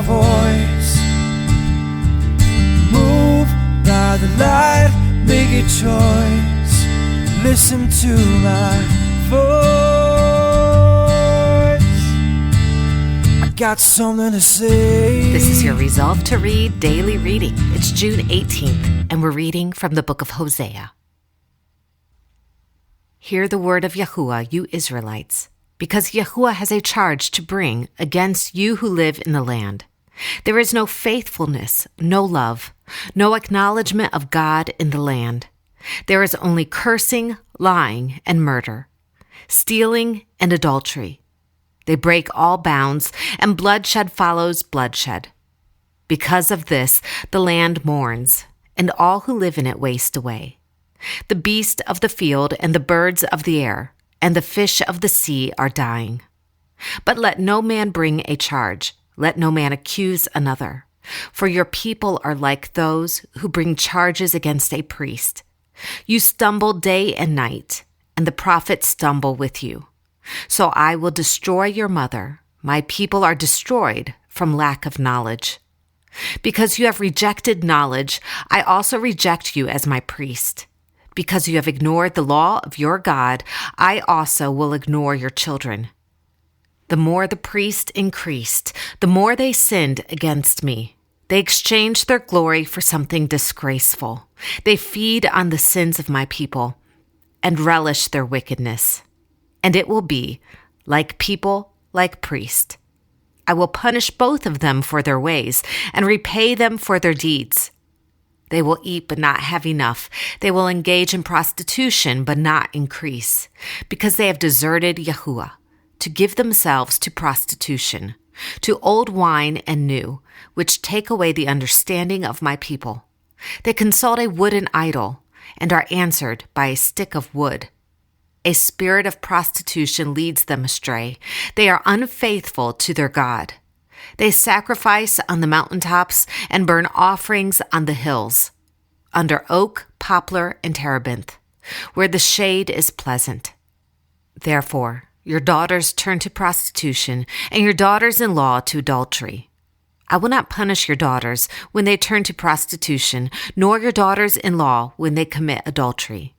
voice. Move by the light, make a choice. Listen to my voice. I got something to say. This is your Resolve to Read daily reading. It's June 18th, and we're reading from the book of Hosea. Hear the word of Yahuwah, you Israelites, because Yahuwah has a charge to bring against you who live in the land. There is no faithfulness, no love, no acknowledgement of God in the land. There is only cursing, lying, and murder, stealing, and adultery. They break all bounds, and bloodshed follows bloodshed. Because of this, the land mourns, and all who live in it waste away. The beast of the field and the birds of the air and the fish of the sea are dying. But let no man bring a charge. Let no man accuse another. For your people are like those who bring charges against a priest. You stumble day and night, and the prophets stumble with you. So I will destroy your mother. My people are destroyed from lack of knowledge. Because you have rejected knowledge, I also reject you as my priest. Because you have ignored the law of your God, I also will ignore your children. The more the priest increased, the more they sinned against me. They exchanged their glory for something disgraceful. They feed on the sins of my people and relish their wickedness. And it will be, like people, like priest. I will punish both of them for their ways and repay them for their deeds. They will eat but not have enough. They will engage in prostitution but not increase, because they have deserted Yahuwah to give themselves to prostitution, to old wine and new, which take away the understanding of my people. They consult a wooden idol and are answered by a stick of wood. A spirit of prostitution leads them astray. They are unfaithful to their God. They sacrifice on the mountaintops and burn offerings on the hills, under oak, poplar, and terebinth, where the shade is pleasant. Therefore, your daughters turn to prostitution, and your daughters-in-law to adultery. I will not punish your daughters when they turn to prostitution, nor your daughters-in-law when they commit adultery.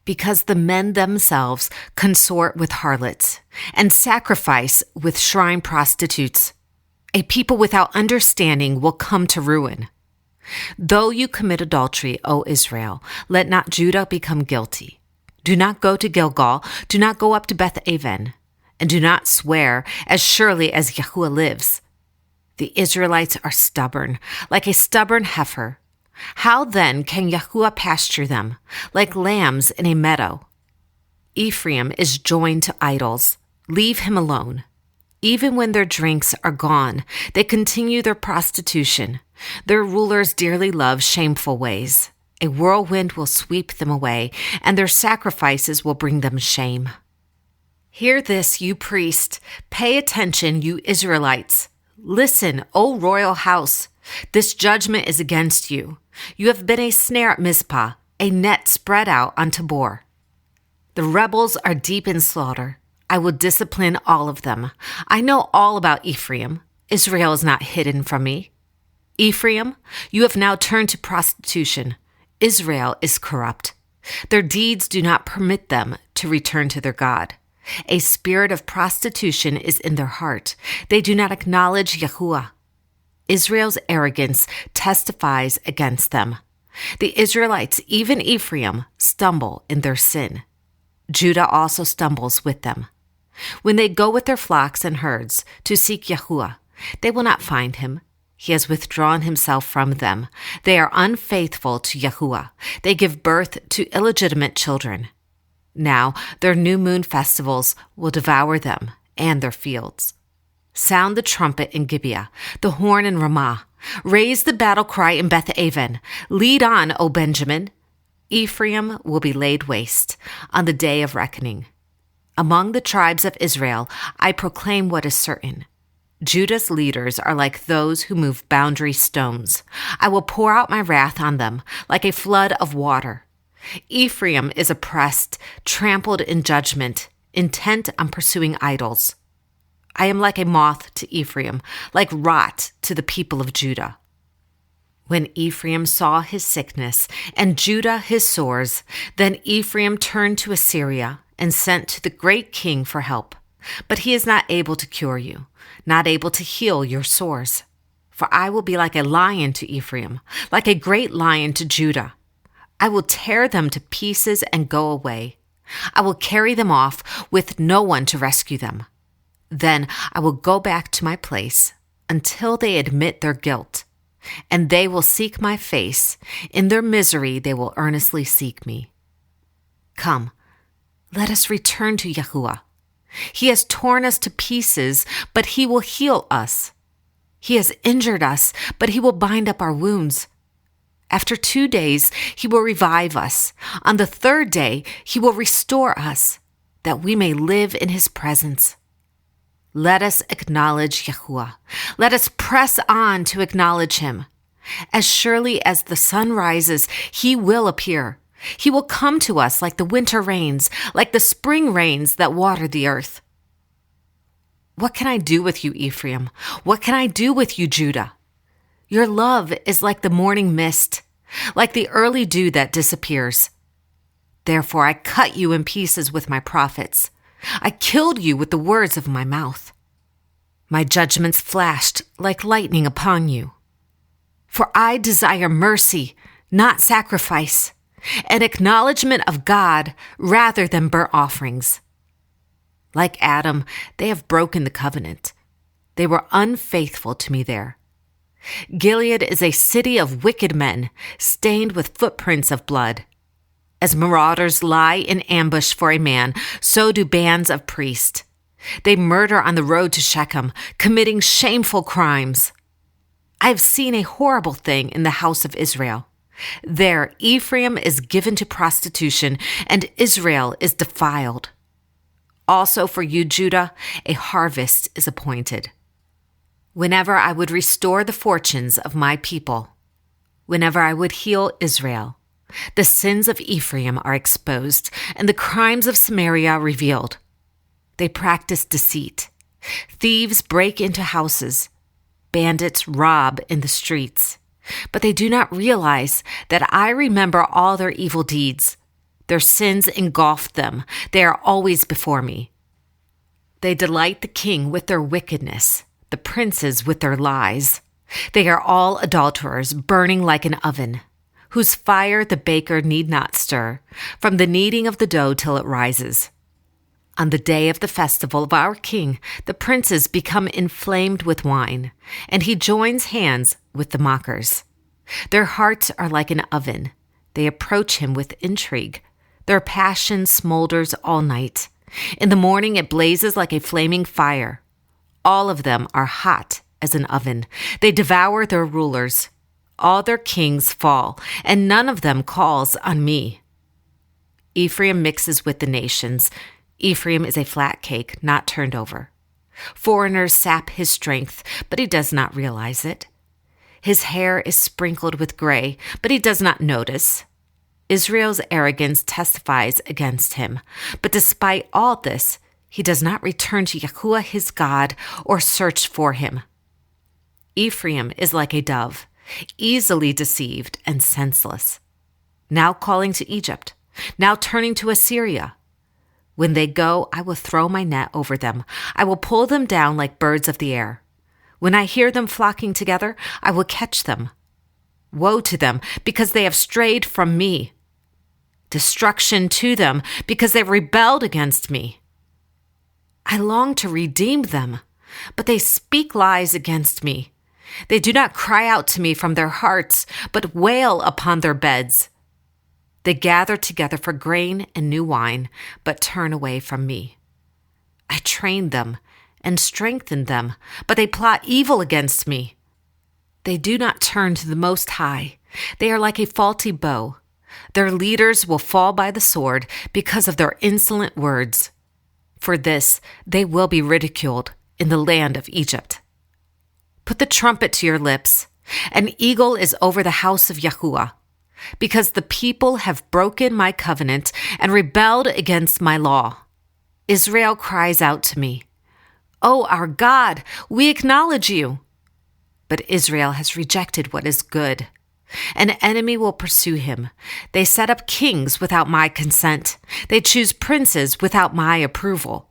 Because the men themselves consort with harlots and sacrifice with shrine prostitutes. A people without understanding will come to ruin. Though you commit adultery, O Israel, let not Judah become guilty. Do not go to Gilgal, do not go up to Beth-aven, and do not swear as surely as Yahuwah lives. The Israelites are stubborn, like a stubborn heifer. How then can Yahuwah pasture them, like lambs in a meadow? Ephraim is joined to idols. Leave him alone. Even when their drinks are gone, they continue their prostitution. Their rulers dearly love shameful ways. A whirlwind will sweep them away, and their sacrifices will bring them shame. Hear this, you priest. Pay attention, you Israelites. Listen, O royal house. This judgment is against you. You have been a snare at Mizpah, a net spread out on Tabor. The rebels are deep in slaughter. I will discipline all of them. I know all about Ephraim. Israel is not hidden from me. Ephraim, you have now turned to prostitution. Israel is corrupt. Their deeds do not permit them to return to their God. A spirit of prostitution is in their heart. They do not acknowledge Yahuwah. Israel's arrogance testifies against them. The Israelites, even Ephraim, stumble in their sin. Judah also stumbles with them. When they go with their flocks and herds to seek Yahuwah, they will not find him. He has withdrawn himself from them. They are unfaithful to Yahuwah. They give birth to illegitimate children. Now their new moon festivals will devour them and their fields. Sound the trumpet in Gibeah, the horn in Ramah. Raise the battle cry in Beth-aven. Lead on, O Benjamin. Ephraim will be laid waste on the day of reckoning. Among the tribes of Israel, I proclaim what is certain. Judah's leaders are like those who move boundary stones. I will pour out my wrath on them like a flood of water. Ephraim is oppressed, trampled in judgment, intent on pursuing idols. I am like a moth to Ephraim, like rot to the people of Judah. When Ephraim saw his sickness and Judah his sores, then Ephraim turned to Assyria and sent to the great king for help. But he is not able to cure you, not able to heal your sores. For I will be like a lion to Ephraim, like a great lion to Judah. I will tear them to pieces and go away. I will carry them off with no one to rescue them. Then I will go back to my place until they admit their guilt, and they will seek my face. In their misery they will earnestly seek me. Come, let us return to Yahuwah. He has torn us to pieces, but he will heal us. He has injured us, but he will bind up our wounds. After 2 days, he will revive us. On the 3rd day, he will restore us, that we may live in his presence. Let us acknowledge Yahuwah. Let us press on to acknowledge him. As surely as the sun rises, he will appear. He will come to us like the winter rains, like the spring rains that water the earth. What can I do with you, Ephraim? What can I do with you, Judah? Your love is like the morning mist, like the early dew that disappears. Therefore I cut you in pieces with my prophets. I killed you with the words of my mouth. My judgments flashed like lightning upon you. For I desire mercy, not sacrifice, an acknowledgement of God rather than burnt offerings. Like Adam, they have broken the covenant. They were unfaithful to me there. Gilead is a city of wicked men, stained with footprints of blood. As marauders lie in ambush for a man, so do bands of priests. They murder on the road to Shechem, committing shameful crimes. I have seen a horrible thing in the house of Israel. There Ephraim is given to prostitution, and Israel is defiled. Also for you, Judah, a harvest is appointed. Whenever I would restore the fortunes of my people, whenever I would heal Israel, the sins of Ephraim are exposed, and the crimes of Samaria revealed. They practice deceit. Thieves break into houses. Bandits rob in the streets. But they do not realize that I remember all their evil deeds. Their sins engulfed them. They are always before me. They delight the king with their wickedness, the princes with their lies. They are all adulterers, burning like an oven, whose fire the baker need not stir, from the kneading of the dough till it rises. On the day of the festival of our king, the princes become inflamed with wine, and he joins hands with the mockers. Their hearts are like an oven. They approach him with intrigue. Their passion smolders all night. In the morning it blazes like a flaming fire. All of them are hot as an oven. They devour their rulers. All their kings fall, and none of them calls on me. Ephraim mixes with the nations. Ephraim is a flat cake, not turned over. Foreigners sap his strength, but he does not realize it. His hair is sprinkled with gray, but he does not notice. Israel's arrogance testifies against him, but despite all this, he does not return to Yahuwah his God or search for him. Ephraim is like a dove, easily deceived and senseless, now calling to Egypt, now turning to Assyria. When they go, I will throw my net over them. I will pull them down like birds of the air. When I hear them flocking together, I will catch them. Woe to them, because they have strayed from me. Destruction to them, because they rebelled against me. I long to redeem them, but they speak lies against me. They do not cry out to me from their hearts, but wail upon their beds. They gather together for grain and new wine, but turn away from me. I trained them and strengthened them, but they plot evil against me. They do not turn to the Most High. They are like a faulty bow. Their leaders will fall by the sword because of their insolent words. For this, they will be ridiculed in the land of Egypt. Put the trumpet to your lips. An eagle is over the house of Yahuwah, because the people have broken my covenant and rebelled against my law. Israel cries out to me, O our God, we acknowledge you. But Israel has rejected what is good. An enemy will pursue him. They set up kings without my consent. They choose princes without my approval.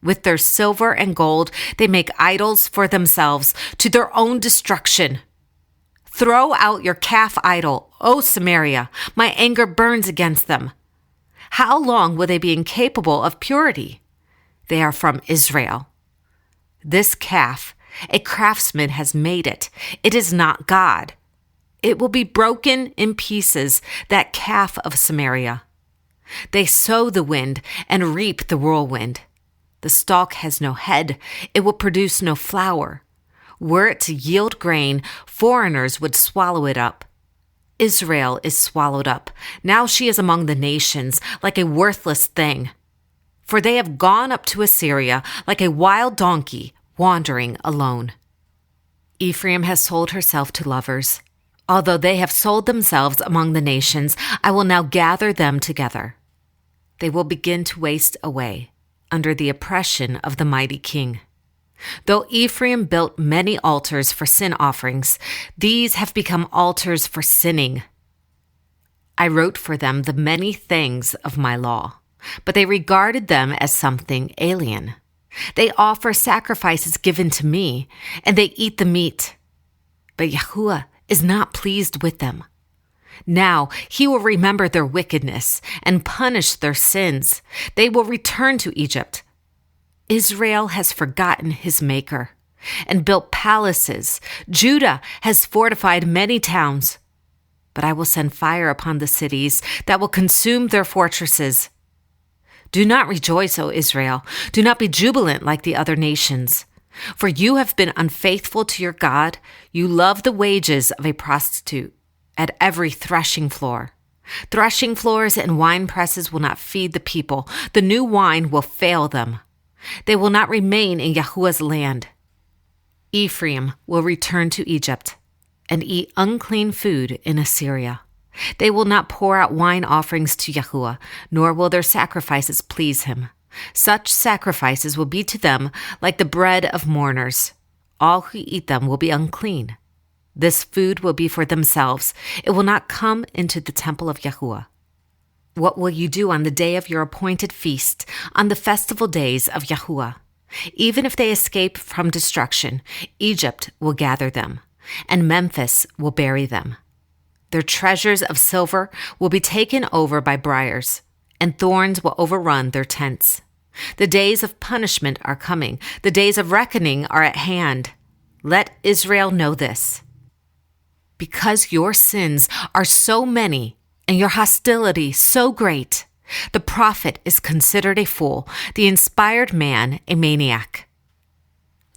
With their silver and gold, they make idols for themselves to their own destruction. Throw out your calf idol, O Samaria. My anger burns against them. How long will they be incapable of purity? They are from Israel. This calf, a craftsman has made it. It is not God. It will be broken in pieces, that calf of Samaria. They sow the wind and reap the whirlwind. The stalk has no head. It will produce no flour. Were it to yield grain, foreigners would swallow it up. Israel is swallowed up. Now she is among the nations, like a worthless thing. For they have gone up to Assyria like a wild donkey, wandering alone. Ephraim has sold herself to lovers. Although they have sold themselves among the nations, I will now gather them together. They will begin to waste away under the oppression of the mighty king. Though Ephraim built many altars for sin offerings, these have become altars for sinning. I wrote for them the many things of my law, but they regarded them as something alien. They offer sacrifices given to me, and they eat the meat. But Yahuwah is not pleased with them. Now he will remember their wickedness and punish their sins. They will return to Egypt. Israel has forgotten his maker and built palaces. Judah has fortified many towns. But I will send fire upon the cities that will consume their fortresses. Do not rejoice, O Israel. Do not be jubilant like the other nations. For you have been unfaithful to your God. You love the wages of a prostitute at every threshing floor. Threshing floors and wine presses will not feed the people. The new wine will fail them. They will not remain in Yahuwah's land. Ephraim will return to Egypt and eat unclean food in Assyria. They will not pour out wine offerings to Yahuwah, nor will their sacrifices please him. Such sacrifices will be to them like the bread of mourners. All who eat them will be unclean. This food will be for themselves. It will not come into the temple of Yahuwah. What will you do on the day of your appointed feast, on the festival days of Yahuwah? Even if they escape from destruction, Egypt will gather them, and Memphis will bury them. Their treasures of silver will be taken over by briars, and thorns will overrun their tents. The days of punishment are coming. The days of reckoning are at hand. Let Israel know this. Because your sins are so many and your hostility so great, the prophet is considered a fool, the inspired man a maniac.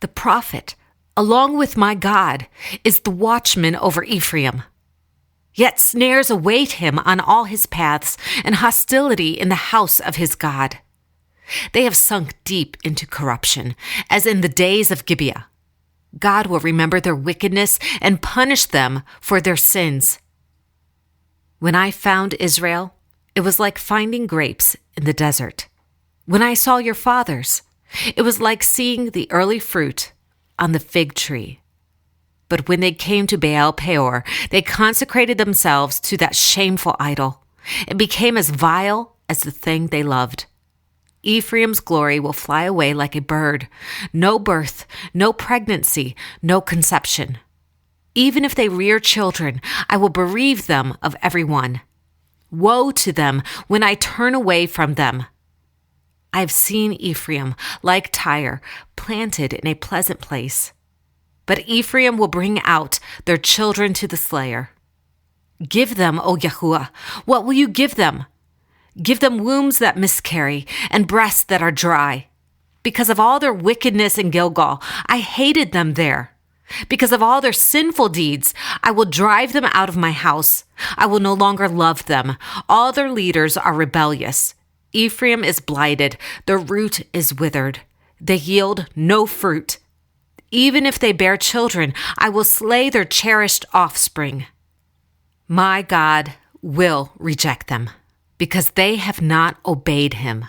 The prophet, along with my God, is the watchman over Ephraim. Yet snares await him on all his paths, and hostility in the house of his God. They have sunk deep into corruption, as in the days of Gibeah. God will remember their wickedness and punish them for their sins. When I found Israel, it was like finding grapes in the desert. When I saw your fathers, it was like seeing the early fruit on the fig tree. But when they came to Baal Peor, they consecrated themselves to that shameful idol and became as vile as the thing they loved. Ephraim's glory will fly away like a bird. No birth, no pregnancy, no conception. Even if they rear children, I will bereave them of every one. Woe to them when I turn away from them. I have seen Ephraim, like Tyre, planted in a pleasant place. But Ephraim will bring out their children to the slayer. Give them, O Yahuwah, what will you give them? Give them wombs that miscarry and breasts that are dry. Because of all their wickedness in Gilgal, I hated them there. Because of all their sinful deeds, I will drive them out of my house. I will no longer love them. All their leaders are rebellious. Ephraim is blighted. Their root is withered. They yield no fruit. Even if they bear children, I will slay their cherished offspring. My God will reject them, because they have not obeyed him.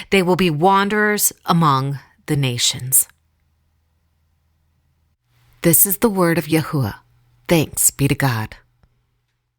They will be wanderers among the nations. This is the word of Yahuwah. Thanks be to God.